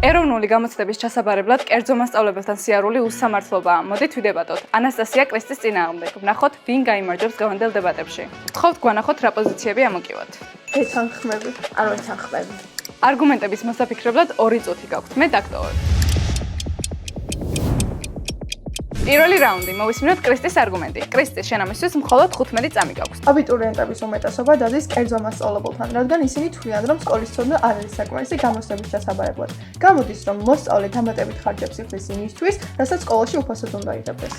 ეროვნული გამოცდების ჩასაბარებლად კერძო მასწავლებელთან სიარული უსამართლობაა. მოდით ვიდებატოთ. ანასტასია კრისტის წინააღმდეგ. ვნახოთ, ვინ გაიმარჯვებს დღევანდელ დებატებში. გთხოვთ გვანახოთ რა პოზიციები ამოკივოთ. ეთანხმები, არ ვეთანხმები. არგუმენტების მოსაფიქრებლად 2 წუთი გაქვთ. მე დაგტოვებ. პირველი რაუნდი. მოვისმინოთ კრისტის არგუმენტი. კრისტი, შენ ამისთვის მხოლოდ 15 წამი გაქვს. აბიტურიენტების უმეტესობა დადის კერძო მასწავლებელთან, რადგან ისინი თვლიან, რომ სკოლის ცოდნა არ არის საკმარისი გამოცდების ჩასაბარებლად. გამოდის, რომ მოსწავლე დამატებით ხარჯებს იხდის იმისთვის, რასაც სკოლაში უფასოდ უნდა იღებდეს.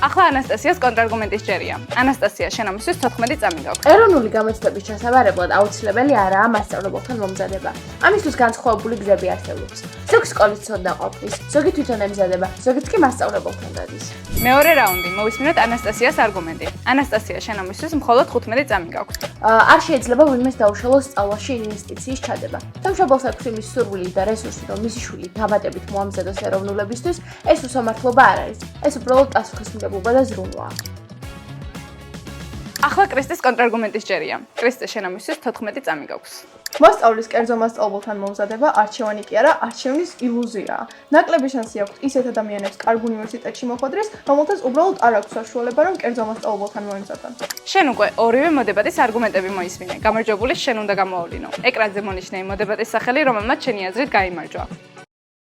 ახლა ანასტასიას კონტრარგუმენტი სჯერია. ანასტასია, შენ ამისთვის 14 წამი გაქვს. ეროვნული გამოცდების ჩასაბარებლად აუცილებელი არაა მასწავლებელთან მომზადება. ამისთვის განსხვავებული გზები არსებობს. ზოგი სკოლის ცოდნა ყოფნის, ზოგი თვითონ ემზადება, ზოგიც კი მასწავლებელთან დადის. მეორე რაუნდი. მოვისმინოთ ანასტასიას არგუმენტი. ანასტასია, შენ ამისთვის მხოლოდ 15 წამი გაქვს. არ შეიძლება ვინმეს დაუშალოს სწავლაში ინვესტიციის ჩადება. სამშობლოს აქვს იმის სურვილი და რესურსი, რომ მისი შვილი დამატებით მოამზადოს ეროვნულებისთვის, ეს უსამართლობა არ არის. ეს უბრალოდ პასუხისმგებლობა და ზრუნვაა. ახლა კრისტის კონტრარგუმენტი სჯერია. კრისტი, შენ ამისთვის 14 წამი გაქვს. მოსწავლის კერძო მასწავლებელთან მომზადება არჩევანი კი არა, არჩევნის ილუზიაა. ნაკლები შანსი აქვს ისეთ ადამიანებს კარგ უნივერსიტეტში მოხვედრეს, რომელთაც უბრალოდ არ აქვს საშუალება, რომ კერძო მასწავლებელთან მოემზადონ. შენ უკვე ორივე მოდებატის არგუმენტები მოისმინე. გამარჯვებული შენ უნდა გამოავლინო. ეკრანზე მონიშნე იმ მოდებატის სახელი, რომელმაც შენი აზრით გაიმარჯვა.